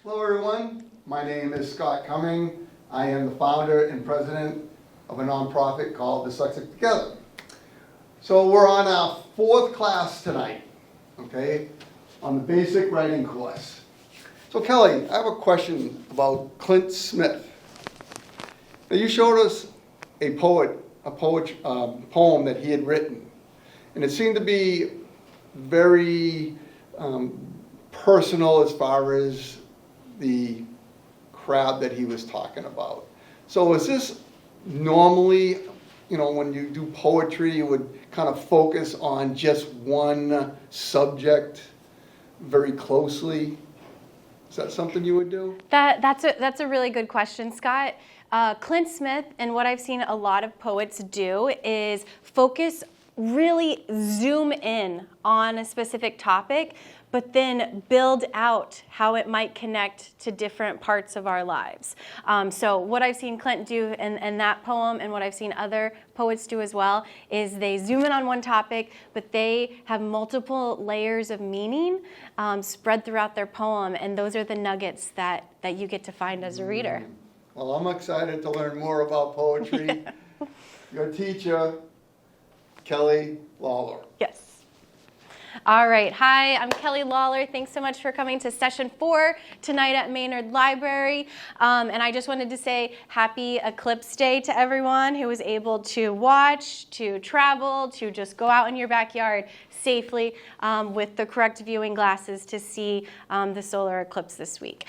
Hello everyone, my name is Scott Cumming. I am the founder and president of a nonprofit called Dyslexia Together. So we're on our fourth class tonight, okay, on the basic writing course. So Kelly, I have a question about Clint Smith. Now you showed us a poem that he had written, and it seemed to be very personal as far as the crowd that he was talking about. So is this normally, when you do poetry, you would kind of focus on just one subject very closely? Is that something you would do? That's a really good question, Scott. Clint Smith, and what I've seen a lot of poets do, is really zoom in on a specific topic, but then build out how it might connect to different parts of our lives. So what I've seen Clint do in that poem, and what I've seen other poets do as well, is they zoom in on one topic, but they have multiple layers of meaning spread throughout their poem, and those are the nuggets that you get to find as a reader. Well, I'm excited to learn more about poetry. Your teacher, Kelly Lawler. Yes. All right. Hi, I'm Kelly Lawler. Thanks so much for coming to session 4 tonight at Maynard Library. And I just wanted to say happy Eclipse Day to everyone who was able to watch, to travel, to just go out in your backyard safely with the correct viewing glasses to see the solar eclipse this week.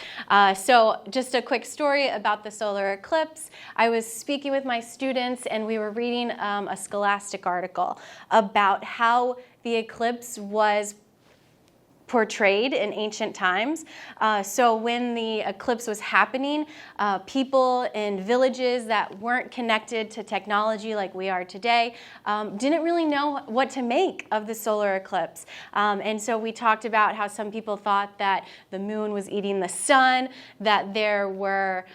So just a quick story about the solar eclipse. I was speaking with my students, and we were reading a Scholastic article about how the eclipse was portrayed in ancient times. So when the eclipse was happening, people in villages that weren't connected to technology like we are today didn't really know what to make of the solar eclipse. And so we talked about how some people thought that the moon was eating the sun, that there were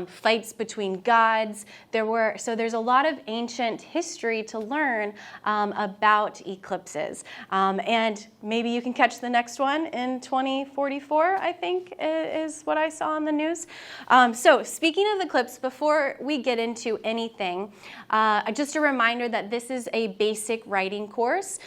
fights between gods. So there's a lot of ancient history to learn about eclipses. And maybe you can catch the next one in 2044, I think is what I saw on the news. So speaking of the eclipse, before we get into anything, just a reminder that this is a basic writing course,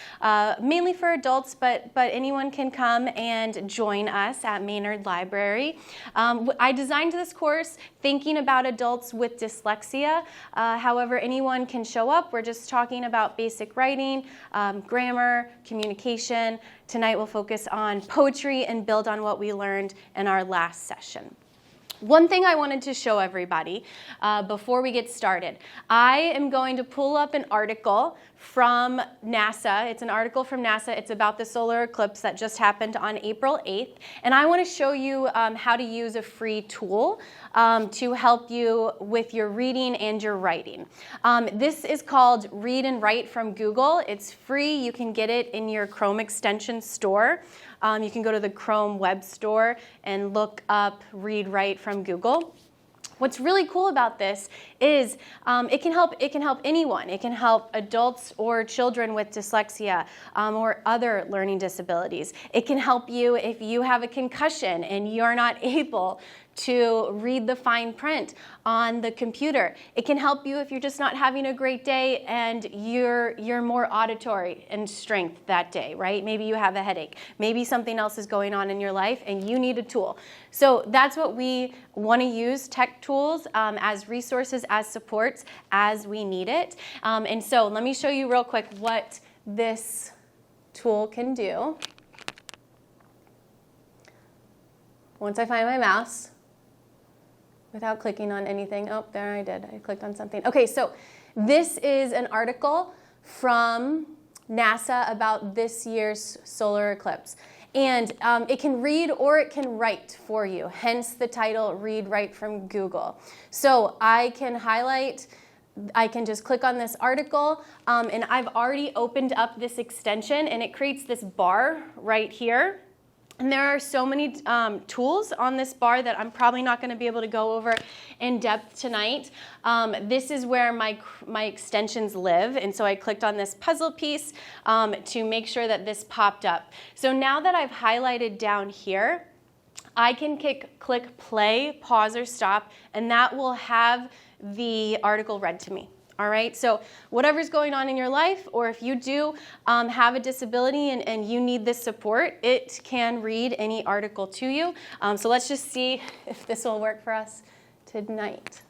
mainly for adults, but anyone can come and join us at Maynard Library. I designed this course thinking about adults with dyslexia. However, anyone can show up. We're just talking about basic writing, grammar, communication. Tonight we'll focus on poetry and build on what we learned in our last session. One thing I wanted to show everybody before we get started, I am going to pull up an article from NASA. It's an article from NASA. It's about the solar eclipse that just happened on April 8th. And I want to show you how to use a free tool to help you with your reading and your writing. This is called Read and Write from Google. It's free. You can get it in your Chrome extension store. You can go to the Chrome web store and look up Read Write from Google. What's really cool about this is it can help anyone. It can help adults or children with dyslexia or other learning disabilities. It can help you if you have a concussion and you're not able to read the fine print on the computer. It can help you if you're just not having a great day and you're more auditory in strength that day, right? Maybe you have a headache. Maybe something else is going on in your life and you need a tool. So that's what we want to use, tech tools as resources, as supports, as we need it. And so let me show you real quick what this tool can do. Once I find my mouse, without clicking on anything. Oh, there I did. I clicked on something. Okay, so this is an article from NASA about this year's solar eclipse. And it can read or it can write for you, hence the title Read Write from Google. So I can highlight, I can just click on this article, and I've already opened up this extension, and it creates this bar right here. And there are so many tools on this bar that I'm probably not going to be able to go over in depth tonight. This is where my extensions live, and so I clicked on this puzzle piece to make sure that this popped up. So now that I've highlighted down here, I can click play, pause, or stop, and that will have the article read to me. All right, so whatever's going on in your life, or if you do have a disability and you need this support, it can read any article to you. So let's just see if this will work for us tonight.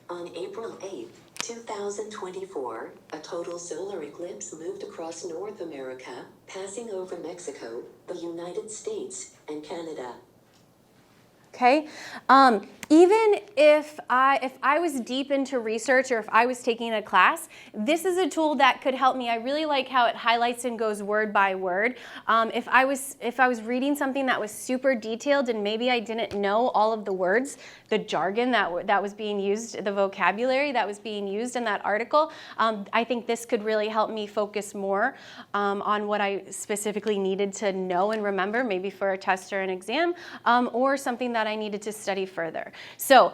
On April 8, 2024, a total solar eclipse moved across North America, passing over Mexico, the United States, and Canada. Okay, even if I was deep into research or if I was taking a class, this is a tool that could help me. I really like how it highlights and goes word by word. If I was reading something that was super detailed and maybe I didn't know all of the words, the jargon that was being used, the vocabulary that was being used in that article, I think this could really help me focus more on what I specifically needed to know and remember, maybe for a test or an exam, or something that I needed to study further. So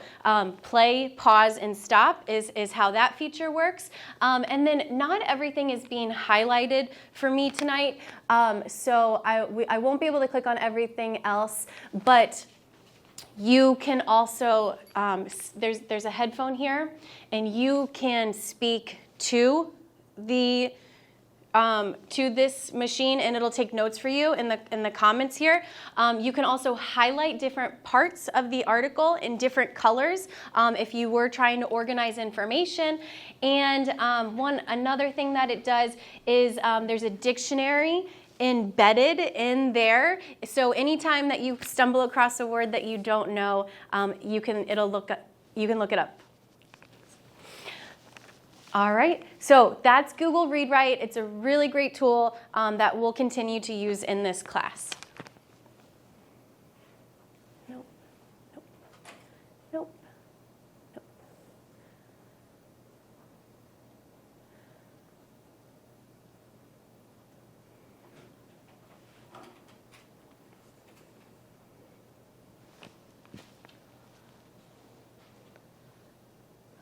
play, pause, and stop is how that feature works. And then not everything is being highlighted for me tonight, so I won't be able to click on everything else, but you can also, there's a headphone here, and you can speak to this machine, and it'll take notes for you in the comments here. You can also highlight different parts of the article in different colors if you were trying to organize information. And another thing that it does is there's a dictionary embedded in there. So anytime that you stumble across a word that you don't know, you can look it up. All right, so that's Google Read Write. It's a really great tool that we'll continue to use in this class. Nope, nope, nope, nope.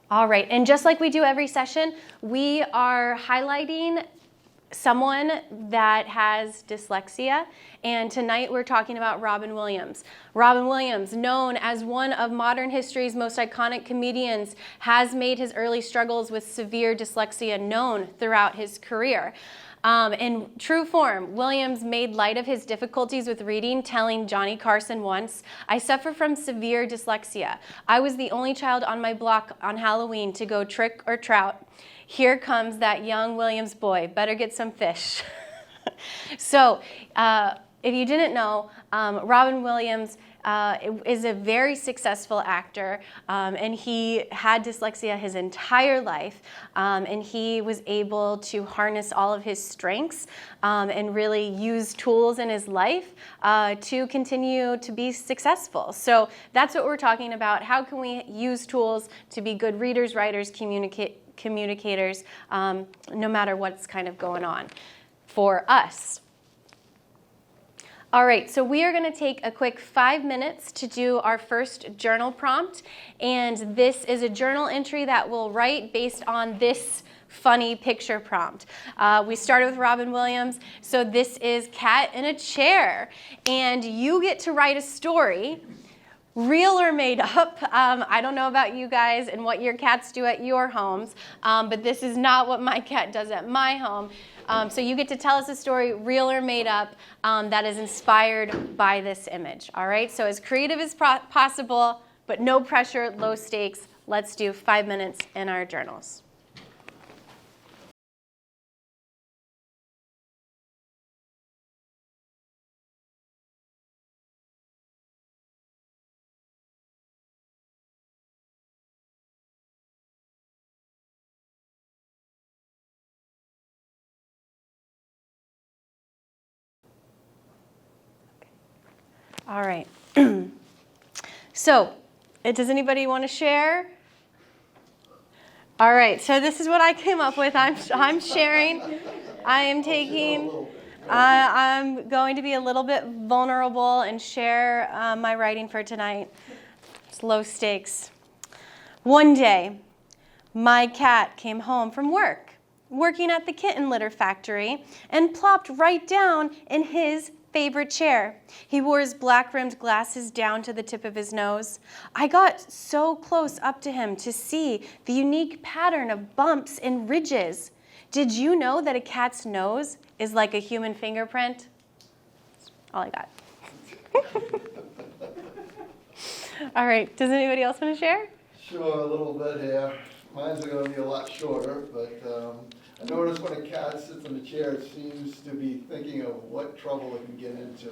All right, and just like we do every session, we are highlighting someone that has dyslexia, and tonight we're talking about Robin Williams. Robin Williams, known as one of modern history's most iconic comedians, has made his early struggles with severe dyslexia known throughout his career. In true form, Williams made light of his difficulties with reading, telling Johnny Carson once, "I suffer from severe dyslexia. I was the only child on my block on Halloween to go trick or trout. Here comes that young Williams boy. Better get some fish." So, if you didn't know, Robin Williams is a very successful actor, and he had dyslexia his entire life, and he was able to harness all of his strengths and really use tools in his life to continue to be successful. So that's what we're talking about. How can we use tools to be good readers, writers, communicators, no matter what's kind of going on for us. All right, so we are going to take a quick 5 minutes to do our first journal prompt, and this is a journal entry that we'll write based on this funny picture prompt. We started with Robin Williams, so this is Cat in a Chair, and you get to write a story, real or made up. I don't know about you guys and what your cats do at your homes, but this is not what my cat does at my home. So you get to tell us a story, real or made up, that is inspired by this image. All right, so as creative as possible, but no pressure, low stakes. Let's do 5 minutes in our journals. All right. So, does anybody want to share? All right. So this is what I came up with. I'm sharing. I am taking. I'm going to be a little bit vulnerable and share my writing for tonight. It's low stakes. One day, my cat came home from work. working at the kitten litter factory and plopped right down in his favorite chair. He wore his black-rimmed glasses down to the tip of his nose. I got so close up to him to see the unique pattern of bumps and ridges. Did you know that a cat's nose is like a human fingerprint? That's all I got. All right, does anybody else want to share? Sure, a little bit here. Mine's going to be a lot shorter, but I notice when a cat sits in a chair, it seems to be thinking of what trouble it can get into.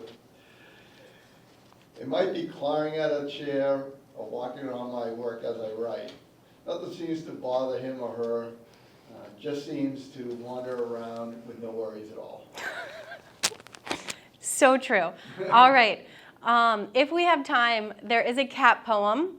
It might be clawing at a chair or walking around my work as I write. Nothing seems to bother him or her, just seems to wander around with no worries at all. So true. All right. If we have time, there is a cat poem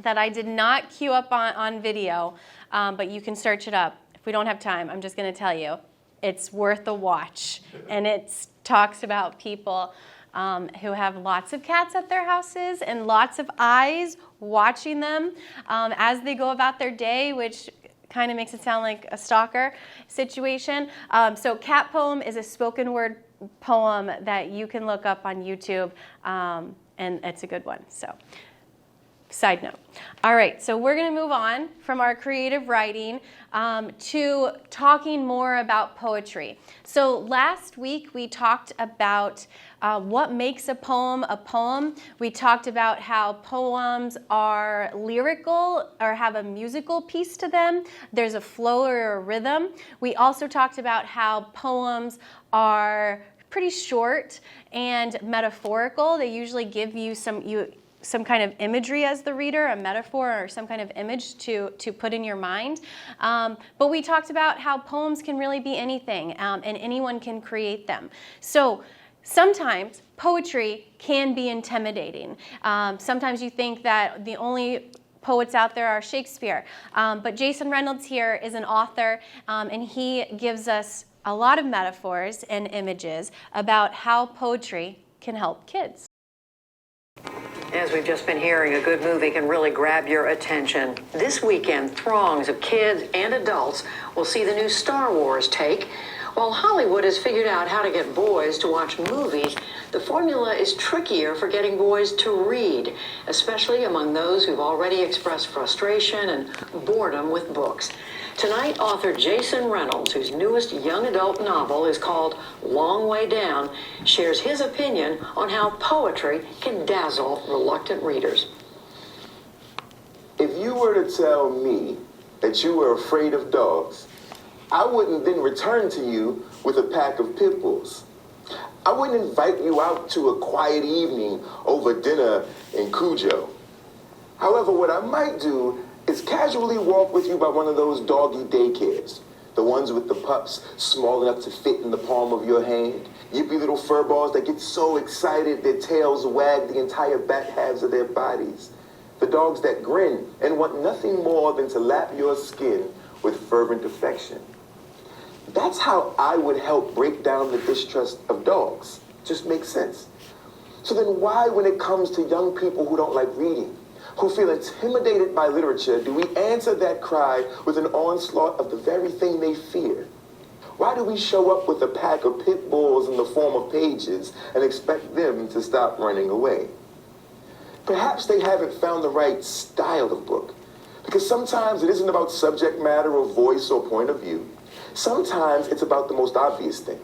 that I did not queue up on video, but you can search it up. If we don't have time, I'm just going to tell you. It's worth a watch. And it talks about people who have lots of cats at their houses and lots of eyes watching them as they go about their day, which kind of makes it sound like a stalker situation. So Cat Poem is a spoken word poem that you can look up on YouTube, and it's a good one. So, side note. All right, so we're going to move on from our creative writing to talking more about poetry. So last week we talked about what makes a poem a poem. We talked about how poems are lyrical or have a musical piece to them. There's a flow or a rhythm. We also talked about how poems are pretty short and metaphorical. They usually give you some kind of imagery as the reader, a metaphor or some kind of image to put in your mind. But we talked about how poems can really be anything, and anyone can create them. So sometimes poetry can be intimidating. Sometimes you think that the only poets out there are Shakespeare. But Jason Reynolds here is an author, and he gives us a lot of metaphors and images about how poetry can help kids. As we've just been hearing, a good movie can really grab your attention. This weekend, throngs of kids and adults will see the new Star Wars take. While Hollywood has figured out how to get boys to watch movies, the formula is trickier for getting boys to read, especially among those who've already expressed frustration and boredom with books. Tonight, author Jason Reynolds, whose newest young adult novel is called Long Way Down, shares his opinion on how poetry can dazzle reluctant readers. If you were to tell me that you were afraid of dogs, I wouldn't then return to you with a pack of pit bulls. I wouldn't invite you out to a quiet evening over dinner in Cujo. However, what I might do is casually walk with you by one of those doggy daycares, the ones with the pups small enough to fit in the palm of your hand, yippy little fur balls that get so excited their tails wag the entire back halves of their bodies, the dogs that grin and want nothing more than to lap your skin with fervent affection. That's how I would help break down the distrust of dogs. Just makes sense. So then why, when it comes to young people who don't like reading, who feel intimidated by literature, do we answer that cry with an onslaught of the very thing they fear? Why do we show up with a pack of pit bulls in the form of pages and expect them to stop running away? Perhaps they haven't found the right style of book, because sometimes it isn't about subject matter or voice or point of view. Sometimes it's about the most obvious thing,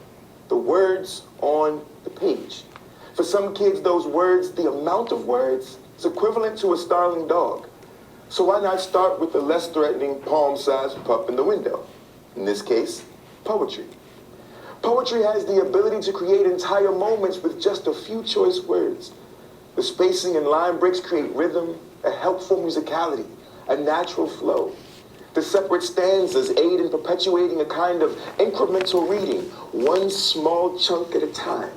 the words on the page. For some kids, those words, the amount of words, is equivalent to a starving dog. So why not start with the less threatening palm-sized pup in the window? In this case, poetry. Poetry has the ability to create entire moments with just a few choice words. The spacing and line breaks create rhythm, a helpful musicality, a natural flow. The separate stanzas aid in perpetuating a kind of incremental reading, one small chunk at a time.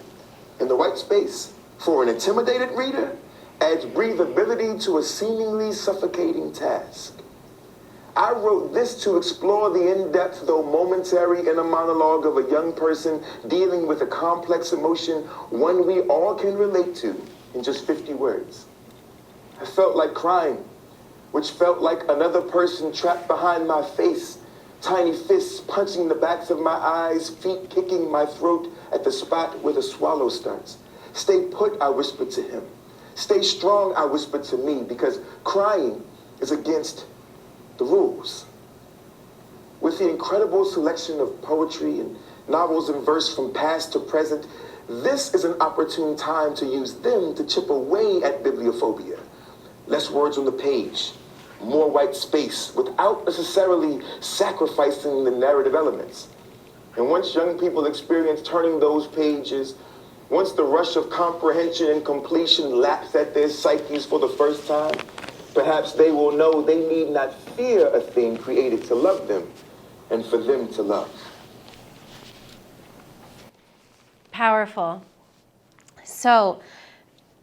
And the white space, for an intimidated reader, adds breathability to a seemingly suffocating task. I wrote this to explore the in-depth, though momentary, inner monologue of a young person dealing with a complex emotion, one we all can relate to, in just 50 words. I felt like crying, which felt like another person trapped behind my face, Tiny fists punching the backs of my eyes, feet kicking my throat at the spot where the swallow starts. Stay put, I whispered to him. Stay strong, I whispered to me, because crying is against the rules. With the incredible selection of poetry and novels and verse from past to present, this is an opportune time to use them to chip away at bibliophobia. Less words on the page, more white space, without necessarily sacrificing the narrative elements. And once young people experience turning those pages, once the rush of comprehension and completion laps at their psyches for the first time, perhaps they will know they need not fear a thing created to love them and for them to love. Powerful. So,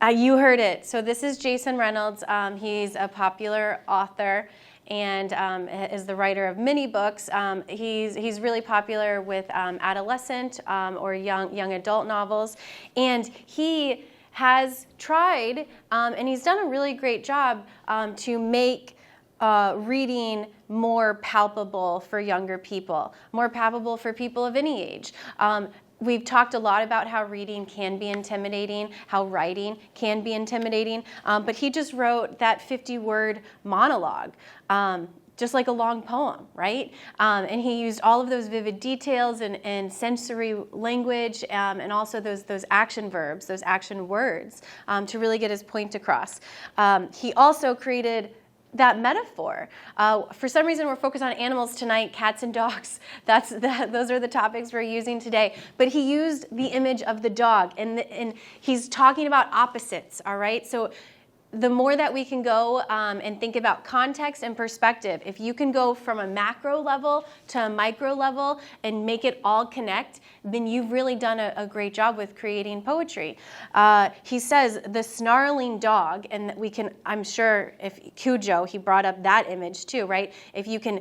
you heard it. So this is Jason Reynolds. He's a popular author and is the writer of many books. He's really popular with adolescent or young adult novels, and he has tried, and he's done a really great job to make reading more palpable for younger people, more palpable for people of any age. We've talked a lot about how reading can be intimidating, how writing can be intimidating, but he just wrote that 50-word monologue, just like a long poem, right? And he used all of those vivid details and sensory language, and also those action verbs, those action words, to really get his point across. He also created that metaphor. For some reason, we're focused on animals tonight, cats and dogs. Those are the topics we're using today. But he used the image of the dog, and he's talking about opposites, all right? So the more that we can go and think about context and perspective, if you can go from a macro level to a micro level and make it all connect, then you've really done a great job with creating poetry. He says the snarling dog, and we can, I'm sure if Cujo, he brought up that image too, right? If you can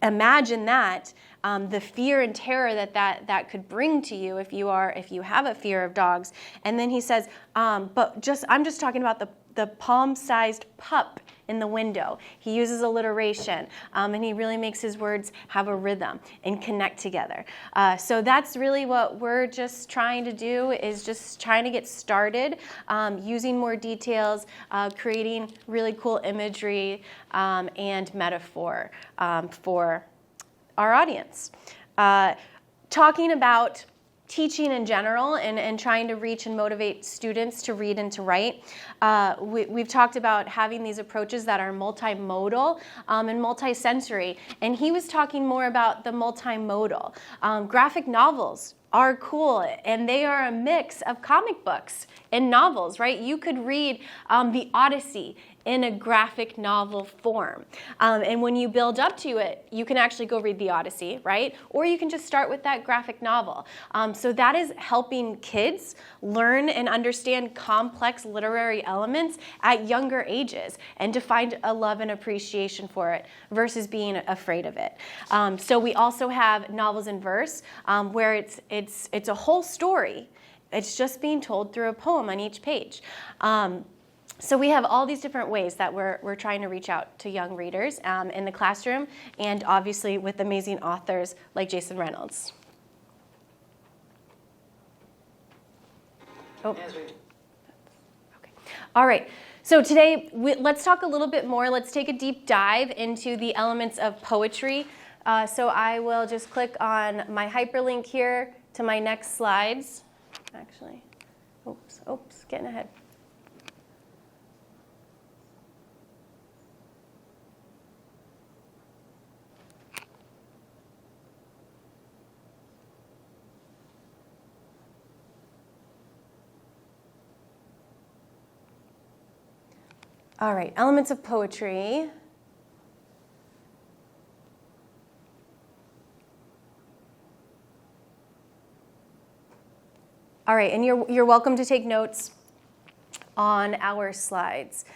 imagine that, the fear and terror that could bring to you if you have a fear of dogs. And then he says, I'm just talking about the palm-sized pup in the window. He uses alliteration, and he really makes his words have a rhythm and connect together. So that's really what we're just trying to do, is just trying to get started, using more details, creating really cool imagery and metaphor for our audience. Talking about teaching in general and trying to reach and motivate students to read and to write. We've talked about having these approaches that are multimodal and multisensory, and he was talking more about the multimodal. Graphic novels are cool, and they are a mix of comic books and novels, right? You could read the Odyssey in a graphic novel form. And when you build up to it, you can actually go read the Odyssey, right? Or you can just start with that graphic novel. So that is helping kids learn and understand complex literary elements at younger ages and to find a love and appreciation for it versus being afraid of it. So we also have novels in verse where it's a whole story. It's just being told through a poem on each page. So we have all these different ways that we're trying to reach out to young readers in the classroom, and obviously with amazing authors like Jason Reynolds. Oh. Okay. All right. So today, let's talk a little bit more. Let's take a deep dive into the elements of poetry. So I will just click on my hyperlink here to my next slides. Actually, oops, getting ahead. All right, elements of poetry. All right, and you're welcome to take notes on our slides.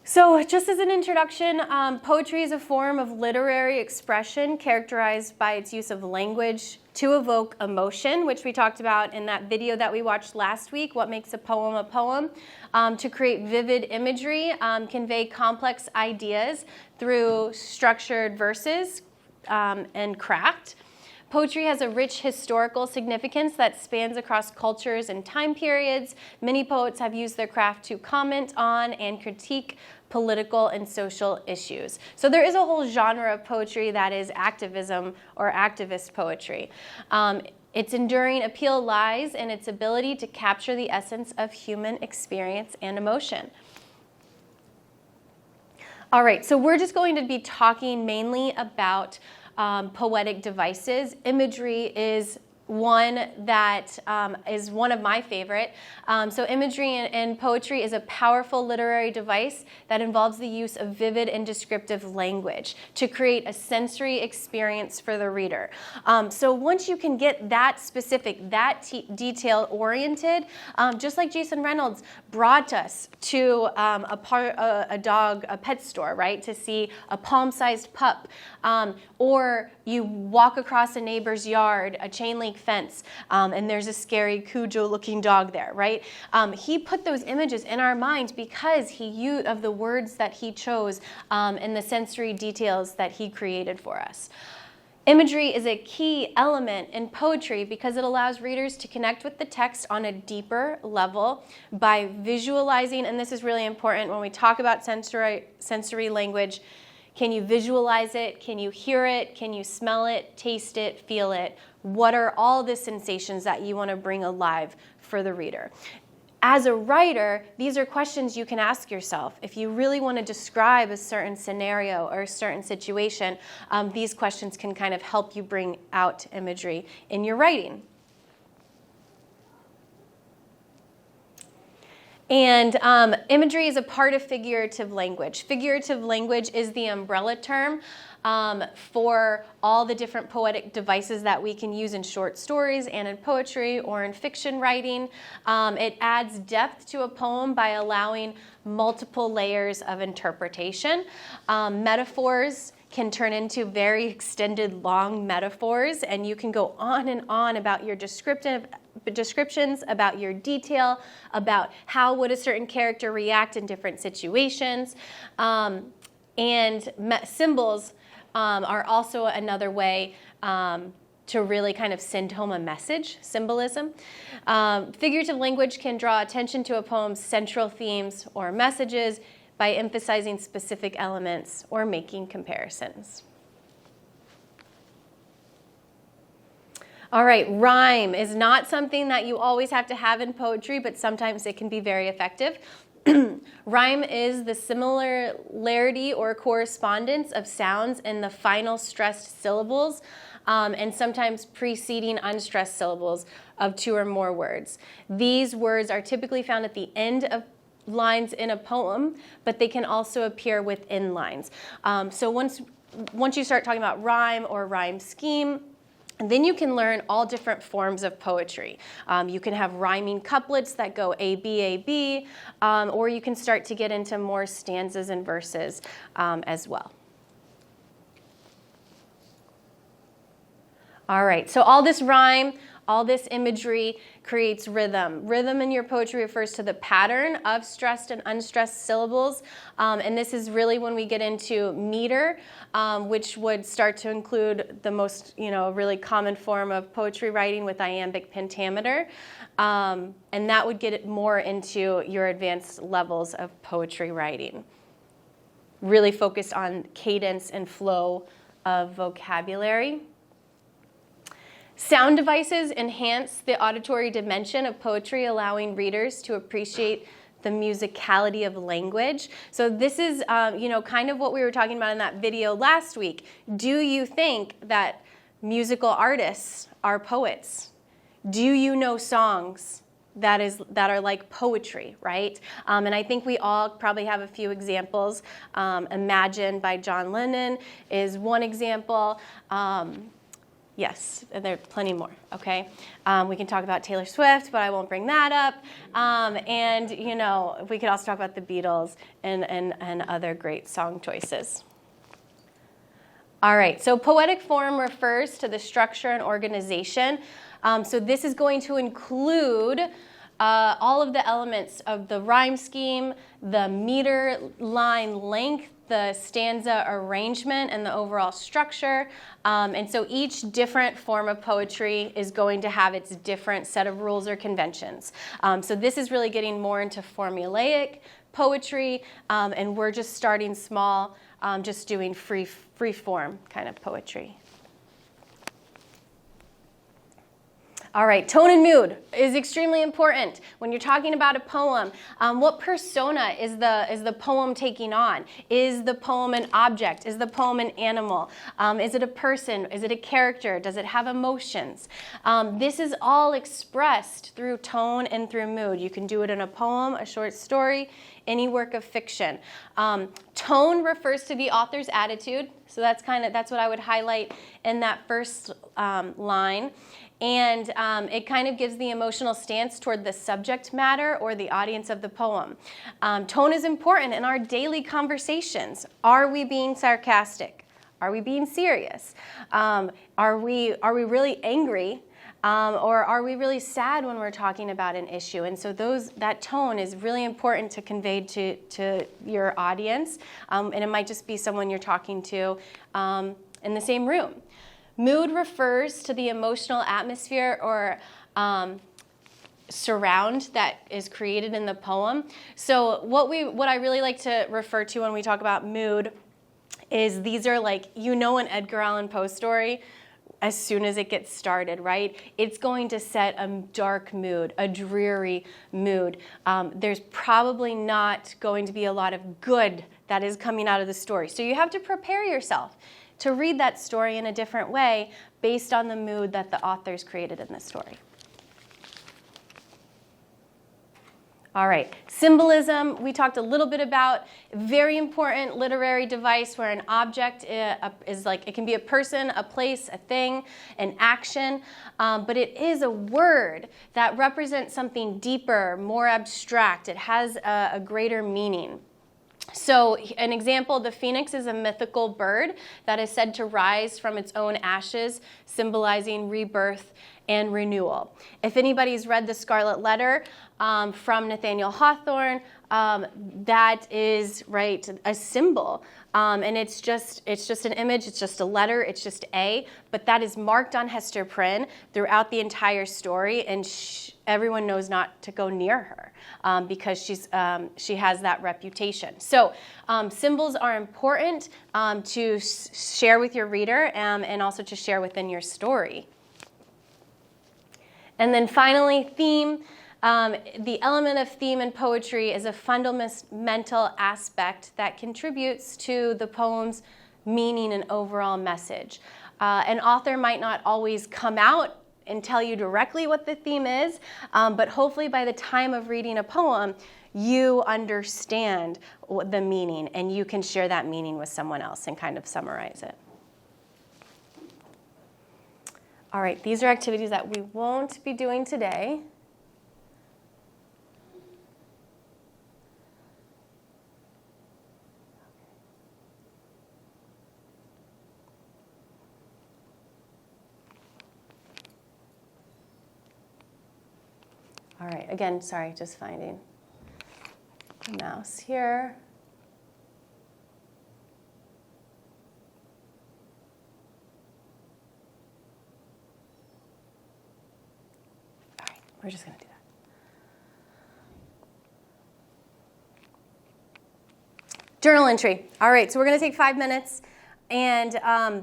So just as an introduction, poetry is a form of literary expression characterized by its use of language to evoke emotion, which we talked about in that video that we watched last week, What Makes a Poem, to create vivid imagery, convey complex ideas through structured verses, and craft. Poetry has a rich historical significance that spans across cultures and time periods. Many poets have used their craft to comment on and critique political and social issues. So there is a whole genre of poetry that is activism or activist poetry. Its enduring appeal lies in its ability to capture the essence of human experience and emotion. All right, so we're just going to be talking mainly about poetic devices. Imagery is one that is one of my favorite. So imagery in poetry is a powerful literary device that involves the use of vivid and descriptive language to create a sensory experience for the reader. So once you can get that specific, that detail-oriented, just like Jason Reynolds brought us to a pet store, right, to see a palm-sized pup, or you walk across a neighbor's yard, a chain link fence, and there's a scary Cujo-looking dog there, right? He put those images in our mind because he used of the words that he chose and the sensory details that he created for us. Imagery is a key element in poetry because it allows readers to connect with the text on a deeper level by visualizing, and this is really important when we talk about sensory language. Can you visualize it? Can you hear it? Can you smell it, taste it, feel it? What are all the sensations that you want to bring alive for the reader? As a writer, these are questions you can ask yourself. If you really want to describe a certain scenario or a certain situation, these questions can kind of help you bring out imagery in your writing. And imagery is a part of figurative language. Figurative language is the umbrella term for all the different poetic devices that we can use in short stories and in poetry or in fiction writing. It adds depth to a poem by allowing multiple layers of interpretation. Metaphors can turn into very extended, long metaphors, and you can go on and on about your descriptions, about your detail, about how would a certain character react in different situations. Symbols are also another way to really kind of send home a message, symbolism. Figurative language can draw attention to a poem's central themes or messages by emphasizing specific elements or making comparisons. All right, rhyme is not something that you always have to have in poetry, but sometimes it can be very effective. Rhyme is the similarity or correspondence of sounds in the final stressed syllables and sometimes preceding unstressed syllables of two or more words. These words are typically found at the end of lines in a poem, but they can also appear within lines. So once you start talking about rhyme or rhyme scheme, then you can learn all different forms of poetry. You can have rhyming couplets that go A, B, or you can start to get into more stanzas and verses as well. All right, so all this rhyme, all this imagery creates rhythm. Rhythm in your poetry refers to the pattern of stressed and unstressed syllables, and this is really when we get into meter, which would start to include the most, really common form of poetry writing with iambic pentameter, and that would get it more into your advanced levels of poetry writing. Really focused on cadence and flow of vocabulary. Sound devices enhance the auditory dimension of poetry, allowing readers to appreciate the musicality of language. So this is, kind of what we were talking about in that video last week. Do you think that musical artists are poets? Do you know songs that are like poetry, right? And I think we all probably have a few examples. Imagine by John Lennon is one example. Yes, and there are plenty more, okay? We can talk about Taylor Swift, but I won't bring that up. We could also talk about the Beatles and other great song choices. All right, so poetic form refers to the structure and organization. So this is going to include all of the elements of the rhyme scheme, the meter line length, the stanza arrangement and the overall structure. And so each different form of poetry is going to have its different set of rules or conventions. So this is really getting more into formulaic poetry, and we're just starting small, just doing free form kind of poetry. All right, tone and mood is extremely important when you're talking about a poem. What persona is the poem taking on? Is the poem an object? Is the poem an animal? Is it a person? Is it a character? Does it have emotions? This is all expressed through tone and through mood. You can do it in a poem, a short story, any work of fiction. Tone refers to the author's attitude, so that's what I would highlight in that first line. And it kind of gives the emotional stance toward the subject matter or the audience of the poem. Tone is important in our daily conversations. Are we being sarcastic? Are we being serious? Are we really angry? Or are we really sad when we're talking about an issue? And so that tone is really important to convey to your audience. And it might just be someone you're talking to in the same room. Mood refers to the emotional atmosphere or surround that is created in the poem. So what I really like to refer to when we talk about mood is these are like, an Edgar Allan Poe story as soon as it gets started, right? It's going to set a dark mood, a dreary mood. There's probably not going to be a lot of good that is coming out of the story. So you have to prepare yourself to read that story in a different way based on the mood that the author's created in the story. All right, symbolism, we talked a little bit about. Very important literary device where an object is like, it can be a person, a place, a thing, an action, but it is a word that represents something deeper, more abstract. It has a greater meaning. So an example, the phoenix is a mythical bird that is said to rise from its own ashes, symbolizing rebirth and renewal. If anybody's read The Scarlet Letter from Nathaniel Hawthorne, that is, right, a symbol. And it's just an image, it's just a letter, it's just A, but that is marked on Hester Prynne throughout the entire story, and everyone knows not to go near her because she has that reputation. So symbols are important to share with your reader and also to share within your story. And then finally, theme. The element of theme in poetry is a fundamental aspect that contributes to the poem's meaning and overall message. An author might not always come out and tell you directly what the theme is, but hopefully by the time of reading a poem, you understand the meaning and you can share that meaning with someone else and kind of summarize it. All right, these are activities that we won't be doing today. All right, again, sorry, just finding the mouse here. All right, we're just going to do that. Journal entry. All right, so we're going to take 5 minutes. And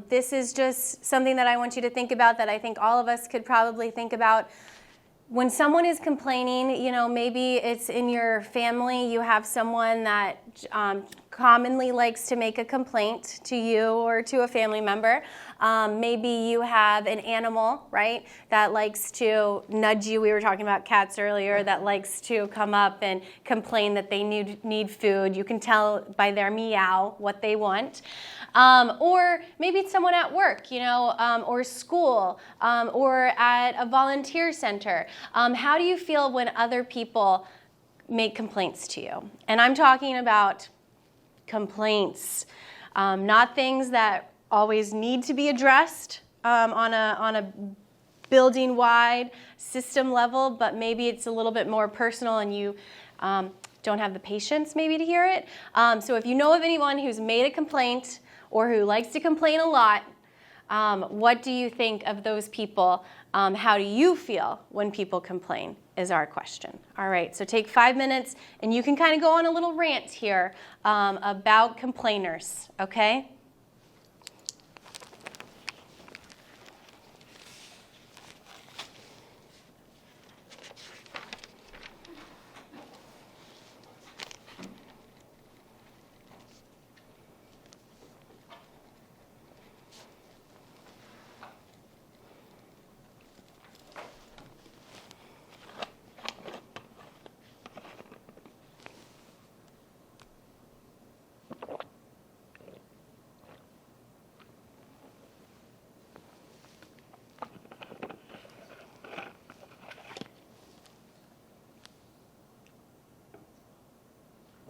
this is just something that I want you to think about that I think all of us could probably think about. When someone is complaining, maybe it's in your family, you have someone that commonly likes to make a complaint to you or to a family member. Maybe you have an animal, right, that likes to nudge you. We were talking about cats earlier, that likes to come up and complain that they need food. You can tell by their meow what they want. Or maybe it's someone at work, or school, or at a volunteer center. How do you feel when other people make complaints to you? And I'm talking about complaints, not things that always need to be addressed on a building-wide system level, but maybe it's a little bit more personal and you don't have the patience maybe to hear it. So if you know of anyone who's made a complaint or who likes to complain a lot, what do you think of those people? How do you feel when people complain is our question. All right, so take 5 minutes and you can kind of go on a little rant here about complainers, okay?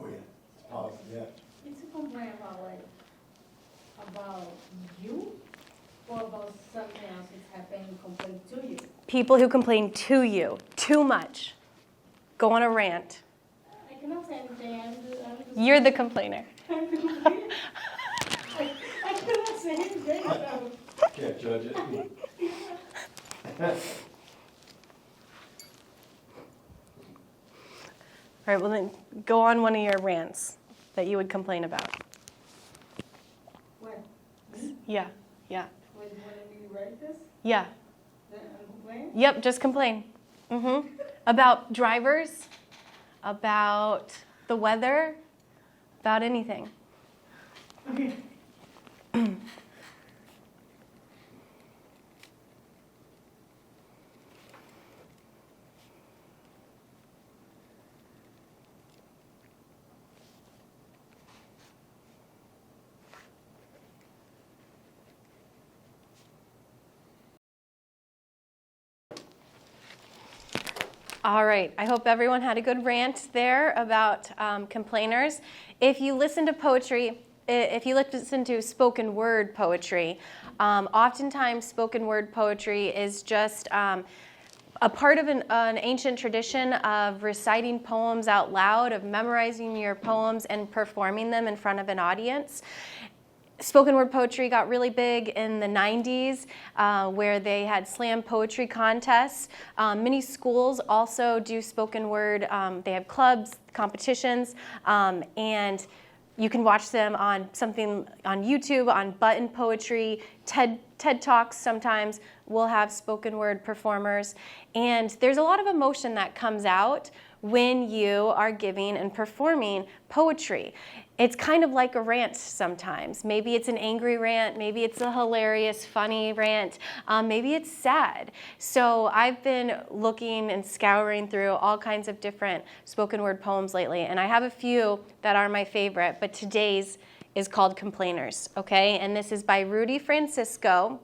Oh, yeah. It's powerful, yeah. It's a complaint about you or about something else that's happening complaint to you. People who complain to you too much. Go on a rant. I cannot say anything. I'm just You're the complainer. I cannot say anything. So. Can't judge it. All right, well then go on one of your rants that you would complain about. When? Me? Yeah, yeah, When you write this? yeah. Then I'm complaining? Yep, just complain. About drivers, about the weather, about anything. Okay. All right, I hope everyone had a good rant there about complainers. If you listen to poetry, if you listen to spoken word poetry, oftentimes spoken word poetry is just a part of an ancient tradition of reciting poems out loud, of memorizing your poems and performing them in front of an audience. Spoken word poetry got really big in the 90s where they had slam poetry contests. Many schools also do spoken word. They have clubs, competitions, and you can watch them on something on YouTube, on Button Poetry, TED Talks sometimes will have spoken word performers. And there's a lot of emotion that comes out when you are giving and performing poetry. It's kind of like a rant sometimes. Maybe it's an angry rant, maybe it's a hilarious, funny rant, maybe it's sad. So I've been looking and scouring through all kinds of different spoken word poems lately, and I have a few that are my favorite, but today's is called Complainers, okay? And this is by Rudy Francisco.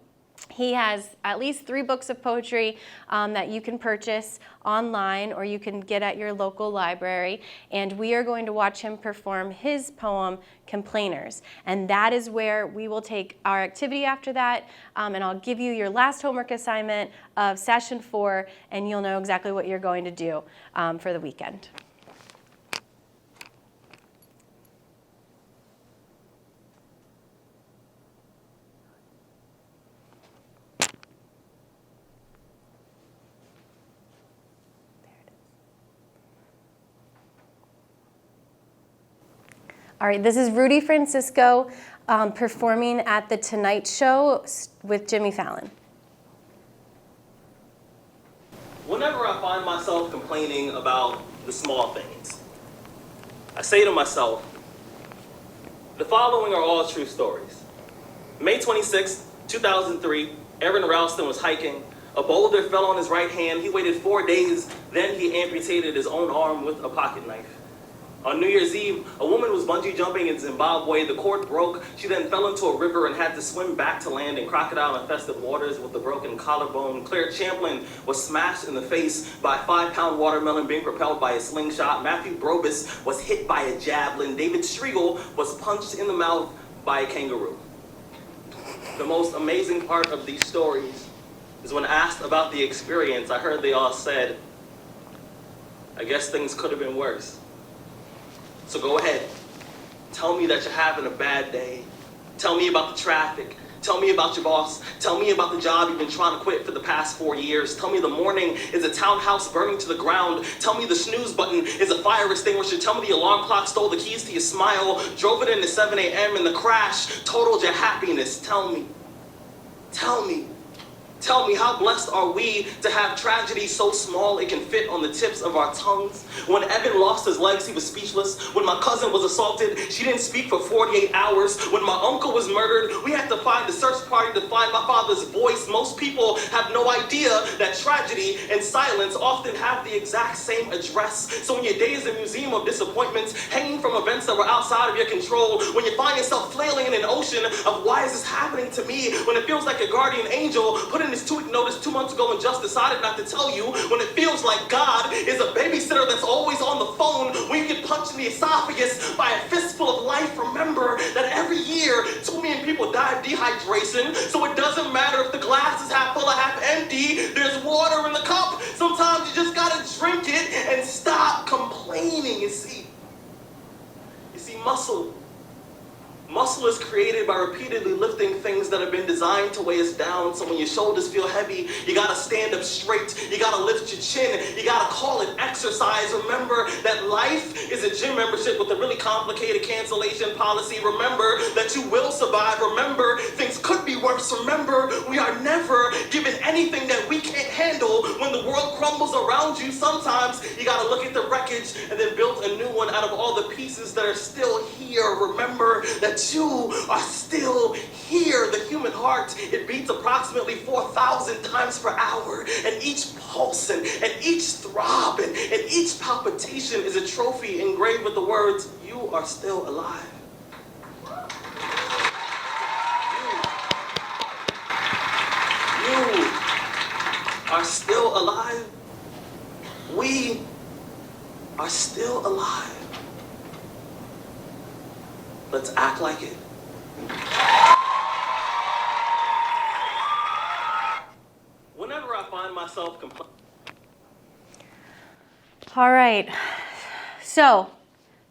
He has at least 3 books of poetry that you can purchase online or you can get at your local library. And we are going to watch him perform his poem, Complainers. And that is where we will take our activity after that. And I'll give you your last homework assignment of session 4, and you'll know exactly what you're going to do for the weekend. All right, this is Rudy Francisco performing at The Tonight Show with Jimmy Fallon. Whenever I find myself complaining about the small things, I say to myself, the following are all true stories. May 26, 2003, Aaron Ralston was hiking. A boulder fell on his right hand. He waited 4 days, then he amputated his own arm with a pocket knife. On New Year's Eve, a woman was bungee jumping in Zimbabwe. The cord broke. She then fell into a river and had to swim back to land in crocodile-infested waters with a broken collarbone. Claire Champlin was smashed in the face by a 5-pound watermelon being propelled by a slingshot. Matthew Brobus was hit by a javelin. David Striegel was punched in the mouth by a kangaroo. The most amazing part of these stories is when asked about the experience, I heard they all said, I guess things could have been worse. So go ahead. Tell me that you're having a bad day. Tell me about the traffic. Tell me about your boss. Tell me about the job you've been trying to quit for the past 4 years. Tell me the morning is a townhouse burning to the ground. Tell me the snooze button is a fire extinguisher. Tell me the alarm clock stole the keys to your smile, drove it into 7 a.m. and the crash totaled your happiness. Tell me. Tell me. Tell me, how blessed are we to have tragedy so small it can fit on the tips of our tongues? When Evan lost his legs, he was speechless. When my cousin was assaulted, she didn't speak for 48 hours. When my uncle was murdered, we had to find the search party to find my father's voice. Most people have no idea that tragedy and silence often have the exact same address. So when your day is a museum of disappointments, hanging from events that were outside of your control, when you find yourself flailing in an ocean of why is this happening to me, when it feels like a guardian angel put in his 2-week notice 2 months ago and just decided not to tell you, when it feels like God is a babysitter that's always on the phone, when you get punched in the esophagus by a fistful of life, remember that every year 2 million people die of dehydration, so it doesn't matter if the glass is half full or half empty, there's water in the cup. Sometimes you just gotta drink it and stop complaining. You see, Muscle is created by repeatedly lifting things that have been designed to weigh us down. So when your shoulders feel heavy, you gotta stand up straight. You gotta lift your chin. You gotta call it exercise. Remember that life is a gym membership with a really complicated cancellation policy. Remember that you will survive. Remember, things could be worse. Remember, we are never given anything that we can't handle. When the world crumbles around you, sometimes you gotta look at the wreckage and then build a new one out of all the pieces that are still here. Remember that you are still here. The human heart, it beats approximately 4,000 times per hour, and each pulse and each throb and each palpitation is a trophy engraved with the words, "You are still alive." You are still alive. We are still alive. Let's act like it. Whenever I find myself complaining. All right. So,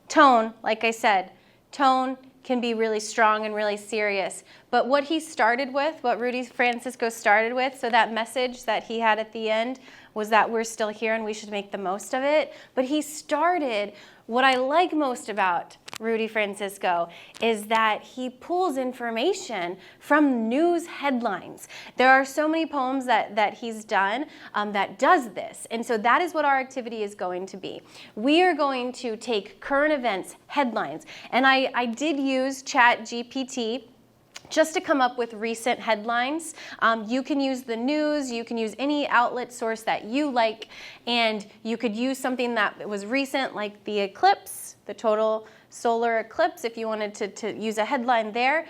tone, like I said, tone can be really strong and really serious. But what he started with, what Rudy Francisco started with, so that message that he had at the end was that we're still here and we should make the most of it. But he started, what I like most about Rudy Francisco is that he pulls information from news headlines. There are so many poems that he's done that does this. And so that is what our activity is going to be. We are going to take current events headlines. And I did use ChatGPT just to come up with recent headlines. You can use the news, you can use any outlet source that you like, and you could use something that was recent like the eclipse, the total solar eclipse, if you wanted to use a headline there.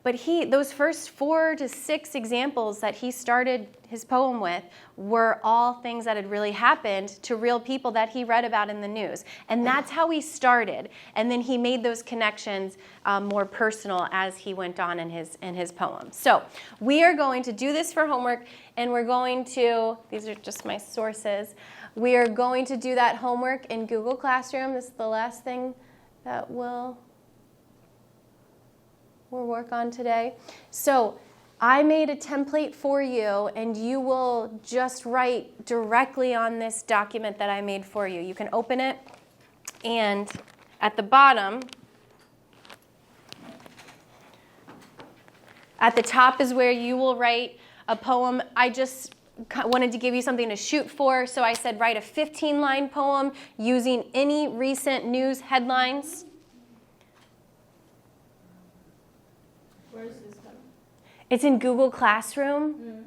But those first 4 to 6 examples that he started his poem with were all things that had really happened to real people that he read about in the news. And that's how he started. And then he made those connections more personal as he went on in his poem. So we are going to do this for homework, and we're going to, these are just my sources, we are going to do that homework in Google Classroom. This is the last thing that we'll work on today. So I made a template for you, and you will just write directly on this document that I made for you. You can open it, and at the bottom, at the top is where you will write a poem. I just wanted to give you something to shoot for, so I said write a 15-line poem using any recent news headlines. Where is this coming? It's in Google Classroom. Mm.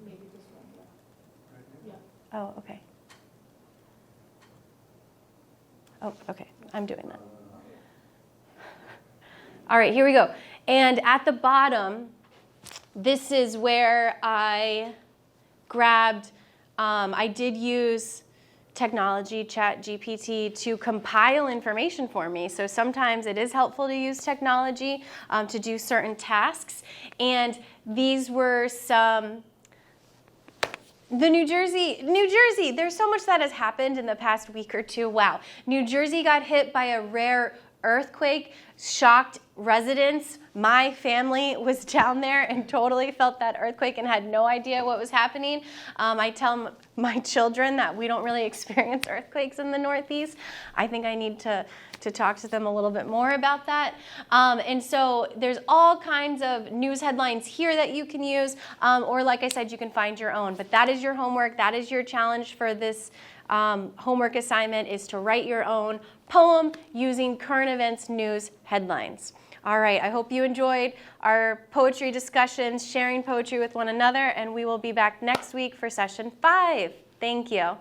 Maybe this one. Yeah. Oh, okay. Oh, okay. I'm doing that. All right, here we go. And at the bottom, this is where I grabbed, I did use technology, ChatGPT, to compile information for me. So sometimes it is helpful to use technology to do certain tasks. And these were some New Jersey, there's so much that has happened in the past week or two. Wow. New Jersey got hit by a rare earthquake, shocked residents. My family was down there and totally felt that earthquake and had no idea what was happening. I tell my children that we don't really experience earthquakes in the Northeast. I think I need to talk to them a little bit more about that. And so there's all kinds of news headlines here that you can use, or like I said, you can find your own. But that is your homework. That is your challenge for this homework assignment, is to write your own poem using current events news headlines. All right, I hope you enjoyed our poetry discussions, sharing poetry with one another, and we will be back next week for session 5. Thank you.